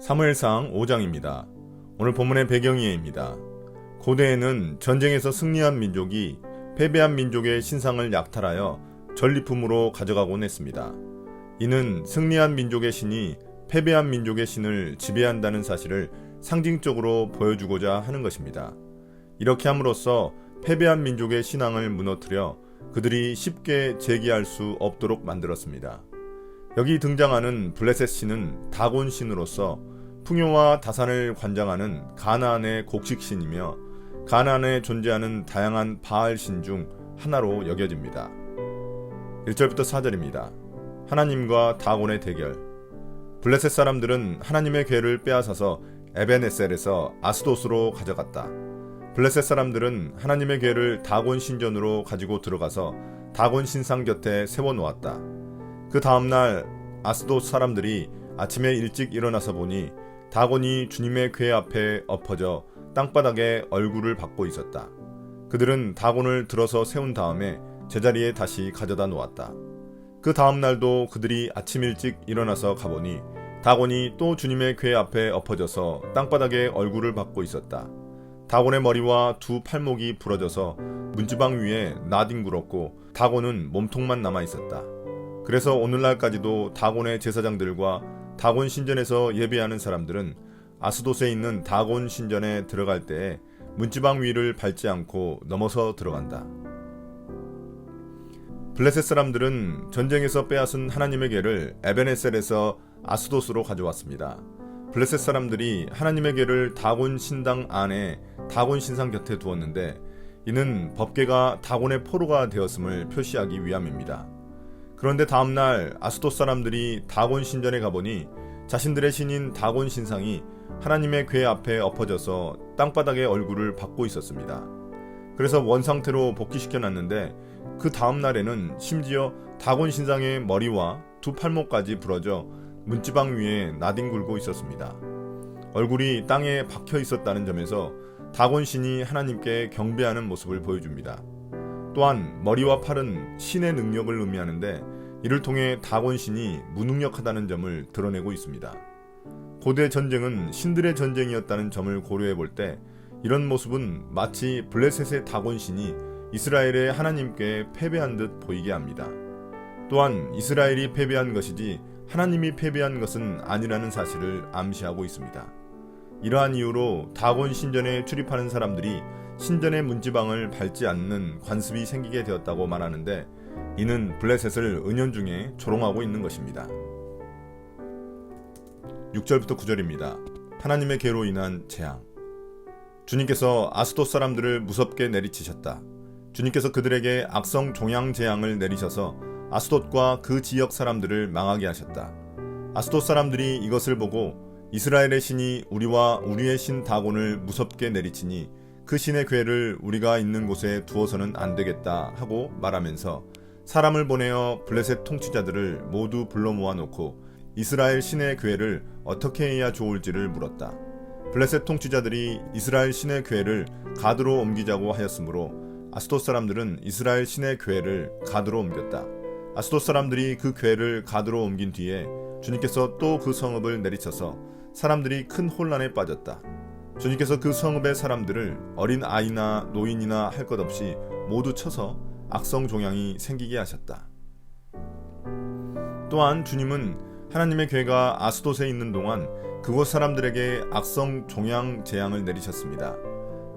사무엘상 5장입니다. 오늘 본문의 배경이에입니다. 고대에는 전쟁에서 승리한 민족이 패배한 민족의 신상을 약탈하여 전리품으로 가져가곤 했습니다. 이는 승리한 민족의 신이 패배한 민족의 신을 지배한다는 사실을 상징적으로 보여주고자 하는 것입니다. 이렇게 함으로써 패배한 민족의 신앙을 무너뜨려 그들이 쉽게 재기할 수 없도록 만들었습니다. 여기 등장하는 블레셋 신은 다곤 신으로서 풍요와 다산을 관장하는 가나안의 곡식신이며 가나안에 존재하는 다양한 바알 신 중 하나로 여겨집니다. 1절부터 4절입니다. 하나님과 다곤의 대결. 블레셋 사람들은 하나님의 궤를 빼앗아서 에벤에셀에서 아스돗으로 가져갔다. 블레셋 사람들은 하나님의 궤를 다곤 신전으로 가지고 들어가서 다곤 신상 곁에 세워놓았다. 그 다음날 아스돗 사람들이 아침에 일찍 일어나서 보니 다곤이 주님의 궤 앞에 엎어져 땅바닥에 얼굴을 받고 있었다. 그들은 다곤을 들어서 세운 다음에 제자리에 다시 가져다 놓았다. 그 다음날도 그들이 아침 일찍 일어나서 가보니 다곤이 또 주님의 궤 앞에 엎어져서 땅바닥에 얼굴을 받고 있었다. 다곤의 머리와 두 팔목이 부러져서 문지방 위에 나뒹굴었고 다곤은 몸통만 남아있었다. 그래서 오늘날까지도 다곤의 제사장들과 다곤 신전에서 예배하는 사람들은 아스돗에 있는 다곤 신전에 들어갈 때에 문지방 위를 밟지 않고 넘어서 들어간다. 블레셋 사람들은 전쟁에서 빼앗은 하나님의 궤를 에벤에셀에서 아스돗으로 가져왔습니다. 블레셋 사람들이 하나님의 궤를 다곤 신당 안에 다곤 신상 곁에 두었는데 이는 법궤가 다곤의 포로가 되었음을 표시하기 위함입니다. 그런데 다음날 아스돗 사람들이 다곤 신전에 가보니 자신들의 신인 다곤 신상이 하나님의 궤 앞에 엎어져서 땅바닥에 얼굴을 받고 있었습니다. 그래서 원상태로 복귀시켜놨는데 그 다음날에는 심지어 다곤 신상의 머리와 두 팔목까지 부러져 문지방 위에 나뒹굴고 있었습니다. 얼굴이 땅에 박혀 있었다는 점에서 다곤 신이 하나님께 경배하는 모습을 보여줍니다. 또한 머리와 팔은 신의 능력을 의미하는데 이를 통해 다곤 신이 무능력하다는 점을 드러내고 있습니다. 고대 전쟁은 신들의 전쟁이었다는 점을 고려해 볼 때 이런 모습은 마치 블레셋의 다곤 신이 이스라엘의 하나님께 패배한 듯 보이게 합니다. 또한 이스라엘이 패배한 것이지 하나님이 패배한 것은 아니라는 사실을 암시하고 있습니다. 이러한 이유로 다곤 신전에 출입하는 사람들이 신전의 문지방을 밟지 않는 관습이 생기게 되었다고 말하는데 이는 블레셋을 은연중에 조롱하고 있는 것입니다. 6절부터 9절입니다. 하나님의 궤로 인한 재앙. 주님께서 아스돗 사람들을 무섭게 내리치셨다. 주님께서 그들에게 악성 종양 재앙을 내리셔서 아스돗과 그 지역 사람들을 망하게 하셨다. 아스돗 사람들이 이것을 보고 이스라엘의 신이 우리와 우리의 신 다곤을 무섭게 내리치니 그 신의 궤를 우리가 있는 곳에 두어서는 안 되겠다 하고 말하면서 사람을 보내어 블레셋 통치자들을 모두 불러 모아놓고 이스라엘 신의 궤를 어떻게 해야 좋을지를 물었다. 블레셋 통치자들이 이스라엘 신의 궤를 가드로 옮기자고 하였으므로 아스돗 사람들은 이스라엘 신의 궤를 가드로 옮겼다. 아스돗 사람들이 그 궤를 가드로 옮긴 뒤에 주님께서 또 그 성읍을 내리쳐서 사람들이 큰 혼란에 빠졌다. 주님께서 그 성읍의 사람들을 어린 아이나 노인이나 할 것 없이 모두 쳐서 악성 종양이 생기게 하셨다. 또한 주님은 하나님의 궤가 아스돗에 있는 동안 그곳 사람들에게 악성 종양 재앙을 내리셨습니다.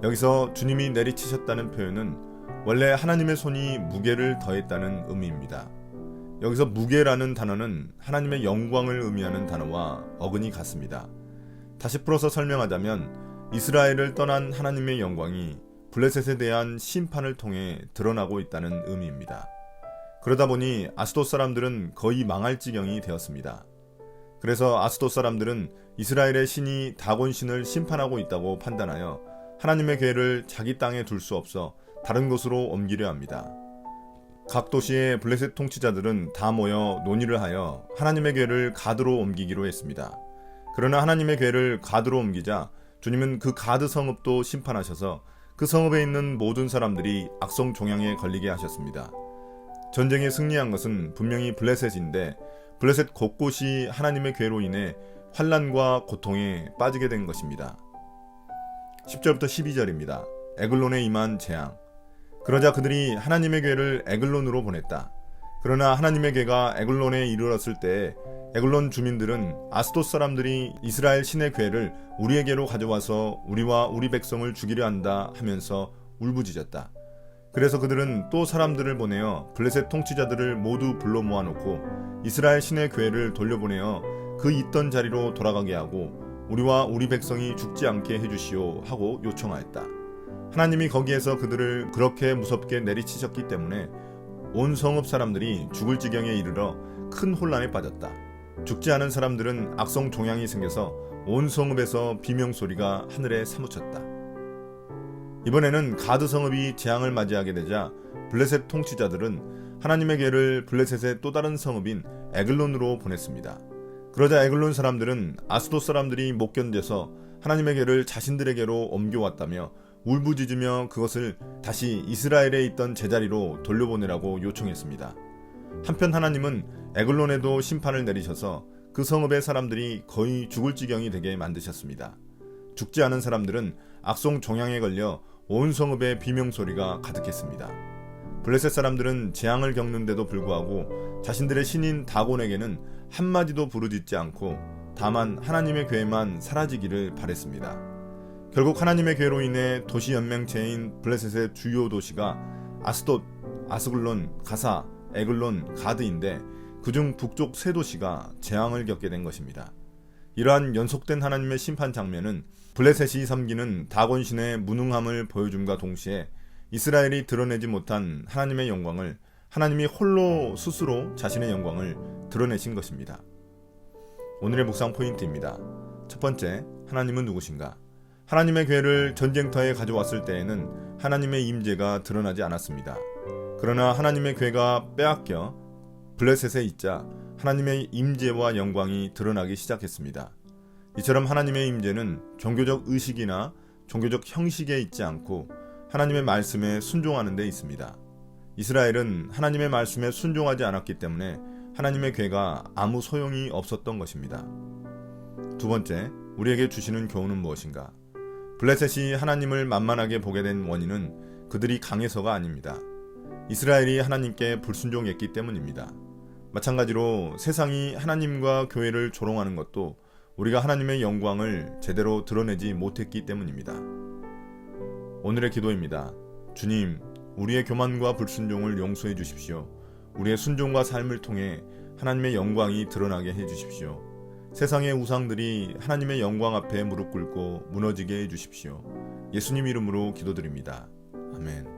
여기서 주님이 내리치셨다는 표현은 원래 하나님의 손이 무게를 더했다는 의미입니다. 여기서 무게라는 단어는 하나님의 영광을 의미하는 단어와 어근이 같습니다. 다시 풀어서 설명하자면 이스라엘을 떠난 하나님의 영광이 블레셋에 대한 심판을 통해 드러나고 있다는 의미입니다. 그러다 보니 아스돗 사람들은 거의 망할 지경이 되었습니다. 그래서 아스돗 사람들은 이스라엘의 신이 다곤 신을 심판하고 있다고 판단하여 하나님의 궤를 자기 땅에 둘 수 없어 다른 곳으로 옮기려 합니다. 각 도시의 블레셋 통치자들은 다 모여 논의를 하여 하나님의 궤를 가드로 옮기기로 했습니다. 그러나 하나님의 궤를 가드로 옮기자 주님은 그 가드 성읍도 심판하셔서 그 성읍에 있는 모든 사람들이 악성 종양에 걸리게 하셨습니다. 전쟁에 승리한 것은 분명히 블레셋인데 블레셋 곳곳이 하나님의 궤로 인해 환난과 고통에 빠지게 된 것입니다. 10절부터 12절입니다. 에글론에 임한 재앙. 그러자 그들이 하나님의 괴를 에글론으로 보냈다. 그러나 하나님의 괴가 에글론에 이르렀을 때 에글론 주민들은 아스돗 사람들이 이스라엘 신의 괴를 우리에게로 가져와서 우리와 우리 백성을 죽이려 한다 하면서 울부짖었다. 그래서 그들은 또 사람들을 보내어 블레셋 통치자들을 모두 불러 모아놓고 이스라엘 신의 괴를 돌려보내어 그 있던 자리로 돌아가게 하고 우리와 우리 백성이 죽지 않게 해주시오 하고 요청하였다. 하나님이 거기에서 그들을 그렇게 무섭게 내리치셨기 때문에 온 성읍 사람들이 죽을 지경에 이르러 큰 혼란에 빠졌다. 죽지 않은 사람들은 악성 종양이 생겨서 온 성읍에서 비명소리가 하늘에 사무쳤다. 이번에는 가드 성읍이 재앙을 맞이하게 되자 블레셋 통치자들은 하나님의 괴를 블레셋의 또 다른 성읍인 에글론으로 보냈습니다. 그러자 에글론 사람들은 아스돗 사람들이 못 견뎌서 하나님의 괴를 자신들에게로 옮겨왔다며 울부짖으며 그것을 다시 이스라엘에 있던 제자리로 돌려보내라고 요청했습니다. 한편 하나님은 에글론에도 심판을 내리셔서 그 성읍의 사람들이 거의 죽을 지경이 되게 만드셨습니다. 죽지 않은 사람들은 악성 종양에 걸려 온 성읍에 비명소리가 가득했습니다. 블레셋 사람들은 재앙을 겪는데도 불구하고 자신들의 신인 다곤에게는 한마디도 부르짖지 않고 다만 하나님의 괴만 사라지기를 바랬습니다. 결국 하나님의 괴로 인해 도시 연맹체인 블레셋의 주요 도시가 아스돗, 아스글론, 가사, 에글론, 가드인데 그중 북쪽 세 도시가 재앙을 겪게 된 것입니다. 이러한 연속된 하나님의 심판 장면은 블레셋이 섬기는 다곤신의 무능함을 보여줌과 동시에 이스라엘이 드러내지 못한 하나님의 영광을 하나님이 홀로 스스로 자신의 영광을 드러내신 것입니다. 오늘의 묵상 포인트입니다. 첫 번째, 하나님은 누구신가? 하나님의 괴를 전쟁터에 가져왔을 때에는 하나님의 임재가 드러나지 않았습니다. 그러나 하나님의 괴가 빼앗겨 블레셋에 있자 하나님의 임재와 영광이 드러나기 시작했습니다. 이처럼 하나님의 임재는 종교적 의식이나 종교적 형식에 있지 않고 하나님의 말씀에 순종하는 데 있습니다. 이스라엘은 하나님의 말씀에 순종하지 않았기 때문에 하나님의 괴가 아무 소용이 없었던 것입니다. 두 번째, 우리에게 주시는 교훈은 무엇인가? 블레셋이 하나님을 만만하게 보게 된 원인은 그들이 강해서가 아닙니다. 이스라엘이 하나님께 불순종했기 때문입니다. 마찬가지로 세상이 하나님과 교회를 조롱하는 것도 우리가 하나님의 영광을 제대로 드러내지 못했기 때문입니다. 오늘의 기도입니다. 주님, 우리의 교만과 불순종을 용서해 주십시오. 우리의 순종과 삶을 통해 하나님의 영광이 드러나게 해 주십시오. 세상의 우상들이 하나님의 영광 앞에 무릎 꿇고 무너지게 해 주십시오. 예수님 이름으로 기도드립니다. 아멘.